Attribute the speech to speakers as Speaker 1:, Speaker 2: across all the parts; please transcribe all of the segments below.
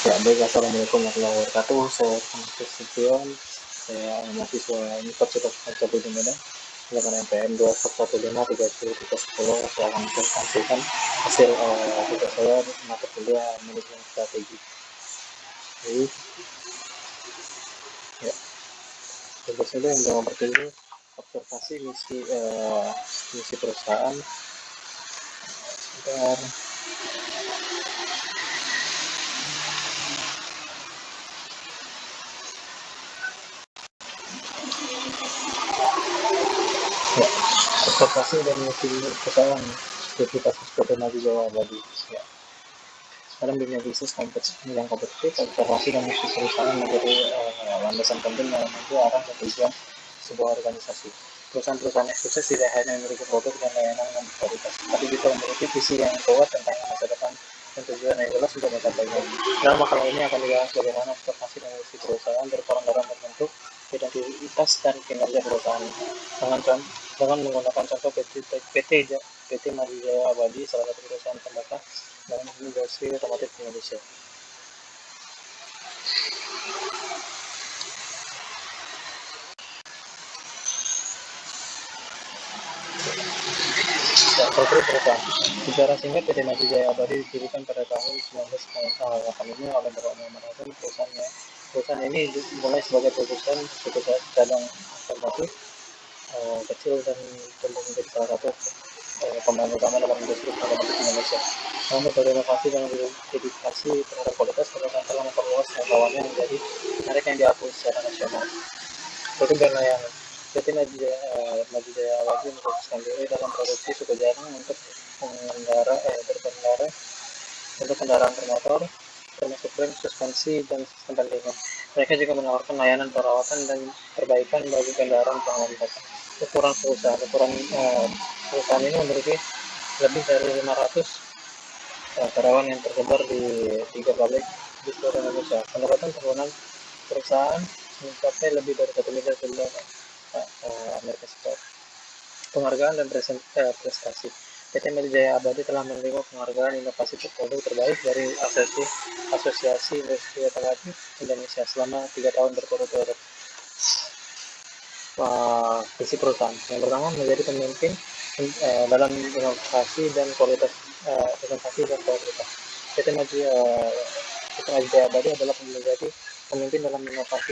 Speaker 1: Ya, baik. Assalamualaikum warahmatullahi wabarakatuh. Saya Ahmad Sution. Saya mahasiswa Universitas Pancasila di Medan. Dengan NPM 2115310. Saya akan presentasikan hasil tugas saya mata kuliah manajemen strategi. Jadi, ya, tugas saya yang dalam bertujuan observasi misi perusahaan dan ya, observasi dan misi perusahaan aktivitas seperti maju Jawa Bali. Ya. Dalam dunia bisnis yang kompetitif, observasi dan misi perusahaan menjadi landasan penting dalam menuju arah dan tujuan sebuah organisasi. Perusahaan-perusahaan yang sukses tidak hanya memiliki produk dan layanan yang berkualitas, tapi juga memiliki visi yang kuat tentang masa depan dan tujuan yang jelas untuk mencapainya. Dalam makalah ini akan dibahas bagaimana observasi dan misi perusahaan berperan dalam membentuk identitas dan kinerja perusahaan. Dengan menggunakan contoh PT Maju Jaya Abadi, salah satu perusahaan tembakau dalam industri otomotif di Indonesia. Ya, korporasi perusahaan. Secara singkat, PT Maju Jaya Abadi didirikan pada tahun 1985 oleh Bapak Muhammad Hasan. Perusahaan ini dimulai sebagai perusahaan cadang otomotif kecil dan tumbuh menjadi salah satu pemain utama dalam industri otomotif Indonesia. Namun berbagai inovasi dan dedikasi terhadap kualitas, perusahaan telah memperluas jangkauannya menjadi merek yang diakui secara nasional. Produk dan layanan. PT Maju Jaya Abadi memfokuskan diri dalam produksi suku jarang untuk berkendara untuk kendaraan bermotor, termasuk rem, suspensi, dan sistem pendingin. Mereka juga menawarkan layanan perawatan dan perbaikan bagi kendaraan pengangkutan. Perusahaan ini memiliki lebih dari 500 karyawan yang tersebar di 3 pabrik di seluruh Indonesia. Pendapatan tahunan perusahaan mencapai lebih dari 1 miliar dolar Amerika Serikat. Penghargaan dan prestasi. PT Jaya Abadi telah menerima penghargaan inovasi produk terbaik dari Asosiasi Industri Otomotif Indonesia selama 3 tahun berturut-turut. Visi perusahaan. Yang pertama, menjadi pemimpin dalam inovasi dan kualitas. PT Maju Jaya Abadi adalah menjadi pemimpin dalam inovasi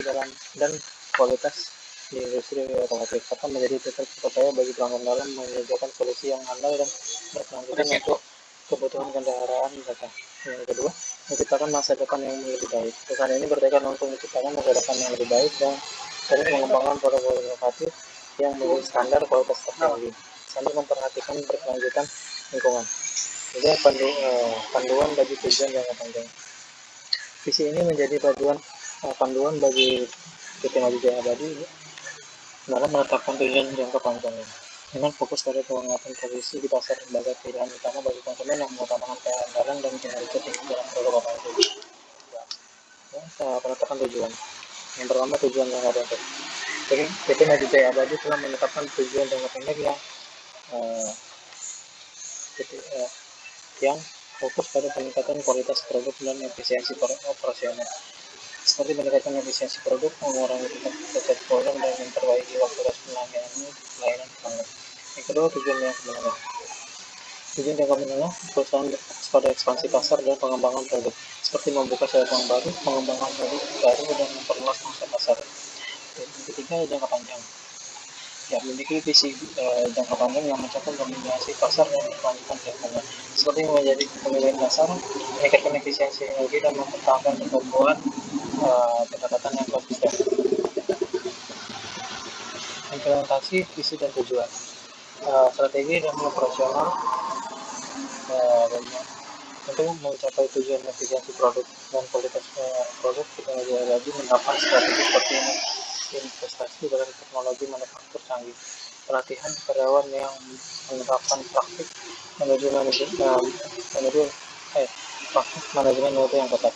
Speaker 1: dan kualitas di industri otomotif, serta menjadi titik terpercaya bagi pelanggan dalam menyediakan solusi yang handal dan berkelanjutan untuk kebutuhan kendaraan mereka. Yang kedua, menciptakan masa depan yang lebih baik. Perusahaan ini bertekad untuk menciptakan masa depan yang lebih baik dan terus mengembangkan produk inovatif yang memiliki standar kualitas tertinggi sambil memperhatikan berkelanjutan lingkungan. Jadi panduan bagi tujuan jangka panjang. Visi ini menjadi panduan bagi PT Maju Jaya Abadi dalam menetapkan tujuan jangka panjang dengan fokus pada penguatan posisi di pasar sebagai pilihan utama bagi konsumen yang mengutamakan keandalan dan kinerja tinggi dalam produk otomotif. Penetapan tujuan. Yang pertama, tujuan jangka pendek. PT Maju Jaya Abadi telah menetapkan tujuan jangka pendek yang fokus pada peningkatan kualitas produk dan efisiensi operasional, seperti meningkatkan efisiensi produk, mengurangi tingkat cacat produk, dan memperbaiki waktu layanan pelanggan. Yang kedua, tujuan jangka menengah. Tujuan jangka menengah, perusahaan berfokus pada ekspansi pasar dan pengembangan produk, seperti membuka cabang baru, mengembangkan produk baru, dan memperluas masa pasar. Yang ketiga, jangka panjang. Ya, memiliki visi jangka panjang yang mencakup dominasi pasar dan kelanjutan segmennya, seperti menjadi pemimpin pasar, meningkatkan efisiensi energi, dan mempertahankan pertumbuhan pendapatan yang konsisten. Implementasi visi dan tujuan. Strategi dan operasional untuk mencapai tujuan efisiensi produk dan kualitas produk, kita lagi menerapkan strategi seperti investasi dalam teknologi manufaktur canggih, pelatihan karyawan yang menerapkan praktik manajemen mutu yang ketat,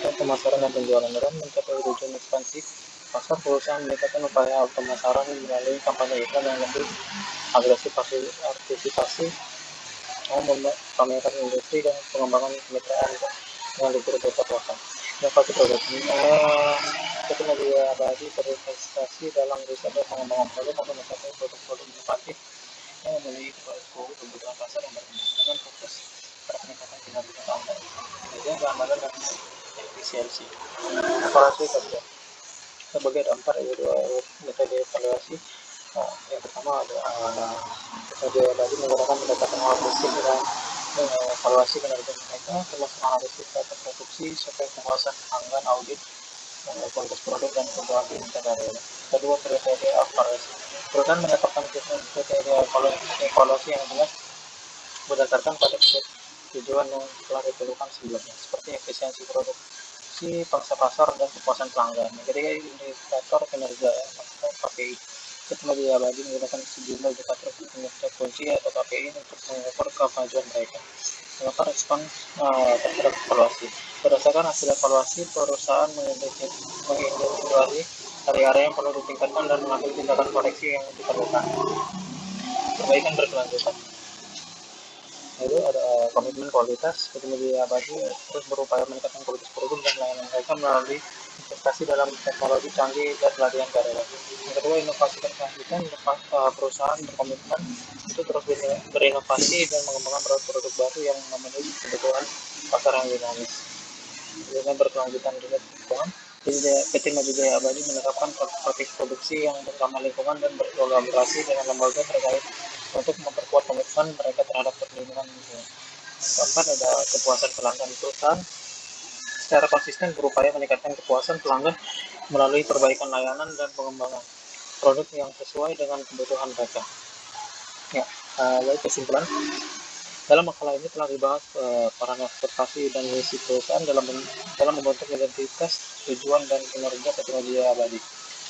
Speaker 1: dan pemasaran dan penjualan. Dalam mencapai tujuan ekspansi pasar, perusahaan meningkatkan upaya pemasaran melalui kampanye iklan yang lebih agresif, partisipasi pameran industri, dan pengembangan kemitraan dengan distributor lokal. dapat produk teknologi abadi berinvestasi dalam riset dan pengembangan produk untuk mencapai produk-produk inovatif yang memiliki kebutuhan pasar yang berkembang dengan fokus pada peningkatan kinerja keamanan dan efisiensi. Evaluasi kerja sebagai ada 4 yaitu metode evaluasi. Yang pertama ada metode tadi menggunakan pendekatan analisis dan evaluasi kinerja mereka, terus analisis data produksi sampai penguasaan pelanggan, audit kualitas produk dan kebutuhan internal. Kedua, kriteria evaluasi. Perusahaan menetapkan kriteria evaluasi yang jelas berdasarkan pada tujuan yang telah ditentukan sebelumnya, seperti efisiensi produksi, pangsa pasar, dan kepuasan pelanggan. Ketiga, indikator kinerja atau KPI. Teknologi abadi menggunakan sejumlah indikator kinerja kunci atau KPI untuk mengukur kemajuan mereka. Mengapa respon terhadap evaluasi? Berdasarkan hasil evaluasi, perusahaan mengidentifikasi area-area yang perlu ditingkatkan dan mengambil tindakan koreksi yang diperlukan. Perbaikan berkelanjutan. Lalu ada komitmen kualitas, teknologi abadi terus berupaya meningkatkan kualitas produk dan layanan mereka melalui investasi dalam teknologi canggih dan pelatihan karyawan. Yang kedua, inovasi berkelanjutan. Perusahaan berkomitmen untuk terus berinovasi dan mengembangkan produk-produk baru yang memenuhi kebutuhan pasar yang dinamis. Dengan berkelanjutan juga keuangan, PT Maju Jaya Abadi menerapkan praktik produksi yang ramah lingkungan dan berkolaborasi dengan lembaga terkait untuk memperkuat komitmen mereka terhadap perlindungan lingkungan. Yang keempat ada kepuasan pelanggan. Perusahaan secara konsisten berupaya meningkatkan kepuasan pelanggan melalui perbaikan layanan dan pengembangan produk yang sesuai dengan kebutuhan mereka. Ya, lalu kesimpulan. Dalam makalah ini telah dibahas peran ekspektasi dan misi perusahaan dalam membentuk identitas, tujuan, dan kinerja teknologi abadi.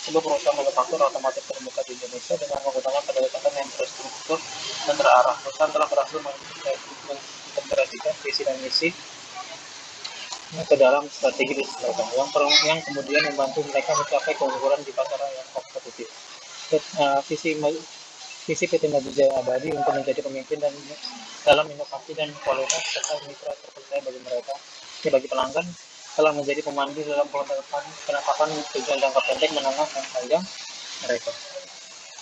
Speaker 1: Sebuah perusahaan manufaktur otomotif terbuka di Indonesia dengan menggunakan pendekatan yang terstruktur dan terarah. Perusahaan telah berhasil mengintegrasikan visi dan misi ke dalam strategi bisnis mereka, yang kemudian membantu mereka mencapai keunggulan di pasaran yang kompetitif. Visi PT Maju Jaya Abadi untuk menjadi pemimpin dan dalam inovasi dan kualitas serta mitra terpercaya bagi mereka, bagi pelanggan, telah menjadi pemandu dalam penetapan tujuan jangka pendek, menengah, dan panjang mereka.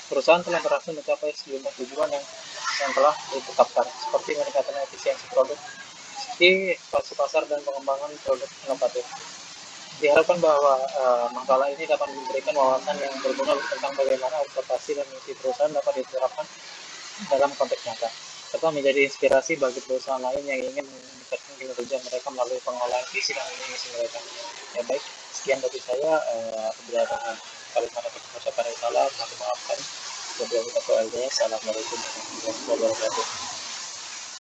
Speaker 1: Perusahaan telah berhasil mencapai sejumlah tujuan yang telah ditetapkan, seperti meningkatkan efisiensi produksi, ekspansi pasar, dan pengembangan produk inovatif. Diharapkan bahwa makalah ini dapat memberikan wawasan yang berguna tentang bagaimana ekspektasi dan misi perusahaan dapat diterapkan dalam konteks nyata, serta menjadi inspirasi bagi perusahaan lain yang ingin meningkatkan kinerja mereka melalui pengolahan visi dan misi mereka. Ya baik, sekian dari saya. Bila ada kalimat atau ucapan yang salah, mohon maafkan. Assalamualaikum warahmatullahi wabarakatuh.